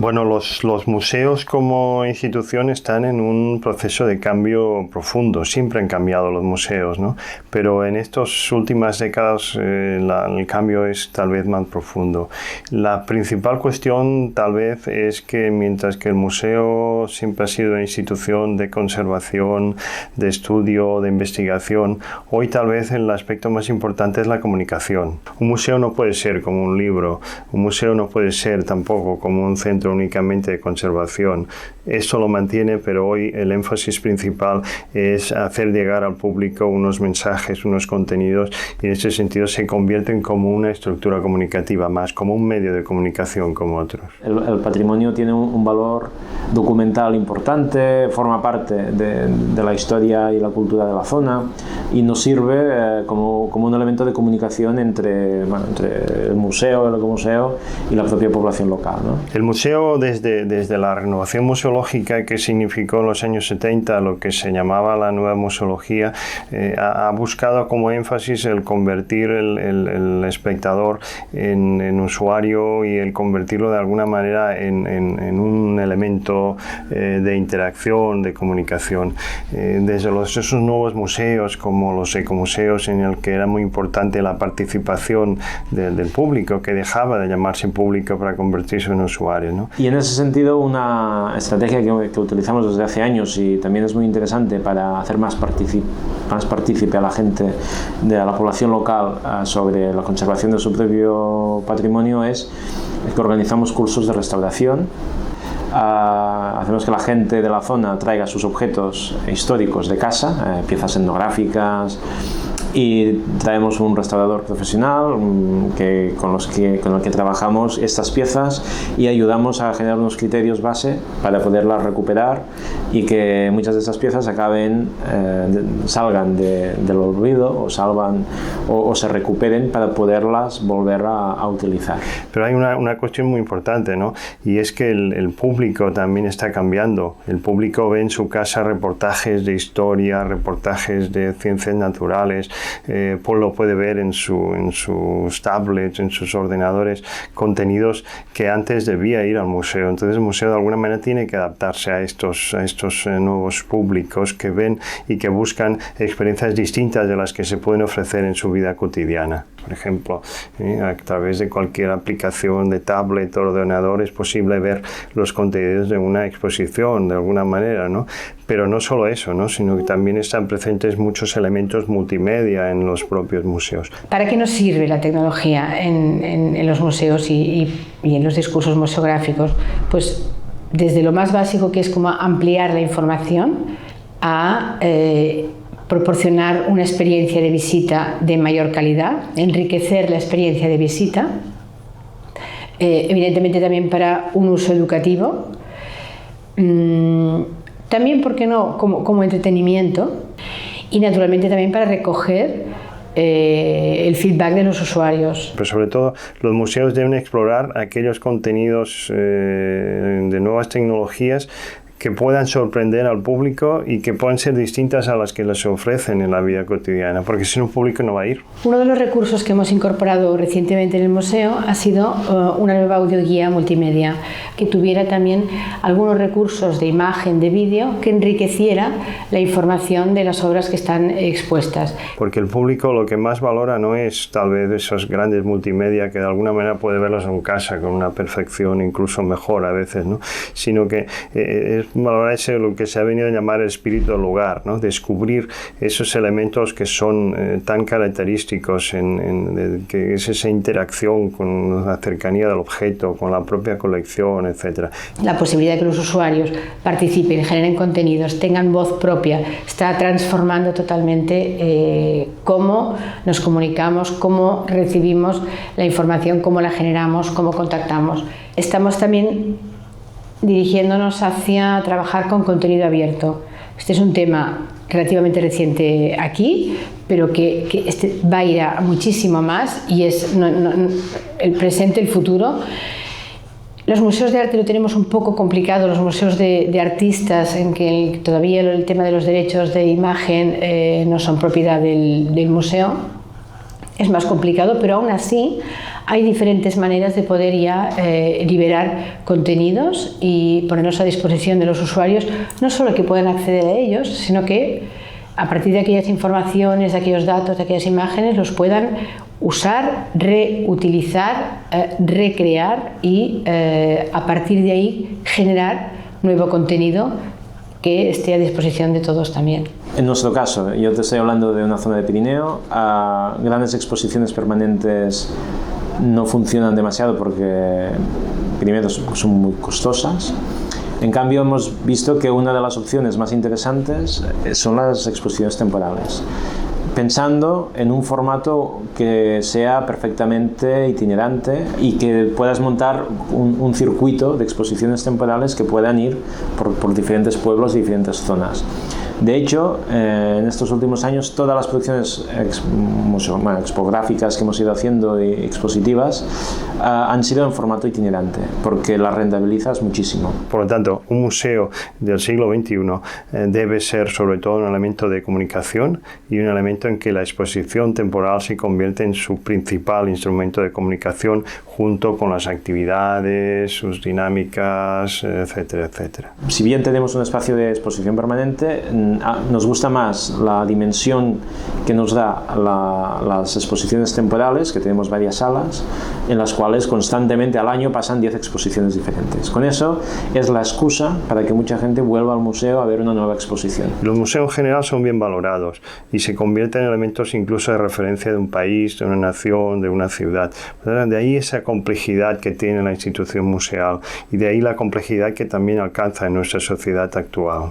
Bueno, los museos como institución están en un proceso de cambio profundo. Siempre han cambiado los museos, ¿no? Pero en estas últimas décadas el cambio es tal vez más profundo. La principal cuestión tal vez es que mientras que el museo siempre ha sido una institución de conservación, de estudio, de investigación, hoy tal vez el aspecto más importante es la comunicación. Un museo no puede ser como un libro, un museo no puede ser tampoco como un centro únicamente de conservación. Esto lo mantiene, pero hoy el énfasis principal es hacer llegar al público unos mensajes, unos contenidos, y en ese sentido se convierten como una estructura comunicativa más, como un medio de comunicación como otros. El patrimonio tiene un valor documental importante, forma parte de la historia y la cultura de la zona y nos sirve como un elemento de comunicación entre el museo, el ecomuseo y la propia población local, ¿no? El museo, desde la renovación museológica que significó en los años 70 lo que se llamaba la nueva museología, ha buscado como énfasis el convertir el espectador en usuario y el convertirlo de alguna manera en un elemento de interacción, de comunicación. Desde esos nuevos museos como los ecomuseos, en el que era muy importante la participación del público, que dejaba de llamarse público para convertirse en usuario, ¿no? Y en ese sentido, una estrategia que utilizamos desde hace años y también es muy interesante para hacer más partícipe a la gente, a la población local, sobre la conservación de su propio patrimonio, es que organizamos cursos de restauración. Hacemos que la gente de la zona traiga sus objetos históricos de casa, piezas etnográficas, y traemos un restaurador profesional con el que trabajamos estas piezas y ayudamos a generar unos criterios base para poderlas recuperar y que muchas de estas piezas salgan del olvido o se recuperen para poderlas volver a utilizar. Pero hay una cuestión muy importante, ¿no? Y es que el público también está cambiando. El público ve en su casa reportajes de historia, reportajes de ciencias naturales, pues lo puede ver en sus tablets, en sus ordenadores, contenidos que antes debía ir al museo. Entonces el museo de alguna manera tiene que adaptarse a estos nuevos públicos que ven y que buscan experiencias distintas de las que se pueden ofrecer en su vida cotidiana. Por ejemplo, a través de cualquier aplicación de tablet o ordenador es posible ver los contenidos de una exposición de alguna manera, ¿no? Pero no solo eso, ¿no? Sino que también están presentes muchos elementos multimedia en los propios museos. ¿Para qué nos sirve la tecnología en los museos y en los discursos museográficos? Pues desde lo más básico, que es como ampliar la información, a proporcionar una experiencia de visita de mayor calidad, enriquecer la experiencia de visita, evidentemente también para un uso educativo, también, ¿por qué no?, como entretenimiento, y naturalmente también para recoger el feedback de los usuarios. Pero sobre todo los museos deben explorar aquellos contenidos de nuevas tecnologías que puedan sorprender al público y que puedan ser distintas a las que les ofrecen en la vida cotidiana, porque si no, el público no va a ir. Uno de los recursos que hemos incorporado recientemente en el museo ha sido una nueva audioguía multimedia, que tuviera también algunos recursos de imagen, de vídeo, que enriqueciera la información de las obras que están expuestas. Porque el público lo que más valora no es tal vez esos grandes multimedia que de alguna manera puede verlos en casa con una perfección incluso mejor a veces, ¿no? Sino que es valorar lo que se ha venido a llamar el espíritu del lugar, ¿no? Descubrir esos elementos que son tan característicos, que es esa interacción con la cercanía del objeto, con la propia colección, etc. La posibilidad de que los usuarios participen, generen contenidos, tengan voz propia, está transformando totalmente cómo nos comunicamos, cómo recibimos la información, cómo la generamos, cómo contactamos. Estamos también dirigiéndonos hacia trabajar con contenido abierto. Este es un tema relativamente reciente aquí, pero que va a ir a muchísimo más y es el presente, el futuro. Los museos de arte lo tenemos un poco complicado, los museos de artistas, en que todavía el tema de los derechos de imagen no son propiedad del museo. es más complicado, pero aún así hay diferentes maneras de poder ya liberar contenidos y ponerlos a disposición de los usuarios, no solo que puedan acceder a ellos, sino que a partir de aquellas informaciones, de aquellos datos, de aquellas imágenes, los puedan usar, reutilizar, recrear y a partir de ahí generar nuevo contenido que esté a disposición de todos también. En nuestro caso, yo te estoy hablando de una zona de Pirineo, grandes exposiciones permanentes no funcionan demasiado porque primero son muy costosas. En cambio, hemos visto que una de las opciones más interesantes son las exposiciones temporales, pensando en un formato que sea perfectamente itinerante y que puedas montar un circuito de exposiciones temporales que puedan ir por diferentes pueblos y diferentes zonas. De hecho, en estos últimos años todas las producciones expográficas que hemos ido haciendo y expositivas han sido en formato itinerante, porque las rentabilizas muchísimo. Por lo tanto, un museo del siglo XXI debe ser sobre todo un elemento de comunicación y un elemento en que la exposición temporal se convierte en su principal instrumento de comunicación junto con las actividades, sus dinámicas, etcétera, etcétera. Si bien tenemos un espacio de exposición permanente, nos gusta más la dimensión que nos da las exposiciones temporales, que tenemos varias salas, en las cuales constantemente al año pasan 10 exposiciones diferentes. Con eso es la excusa para que mucha gente vuelva al museo a ver una nueva exposición. Los museos en general son bien valorados y se convierten en elementos incluso de referencia de un país, de una nación, de una ciudad. De ahí esa complejidad que tiene la institución museal y de ahí la complejidad que también alcanza en nuestra sociedad actual.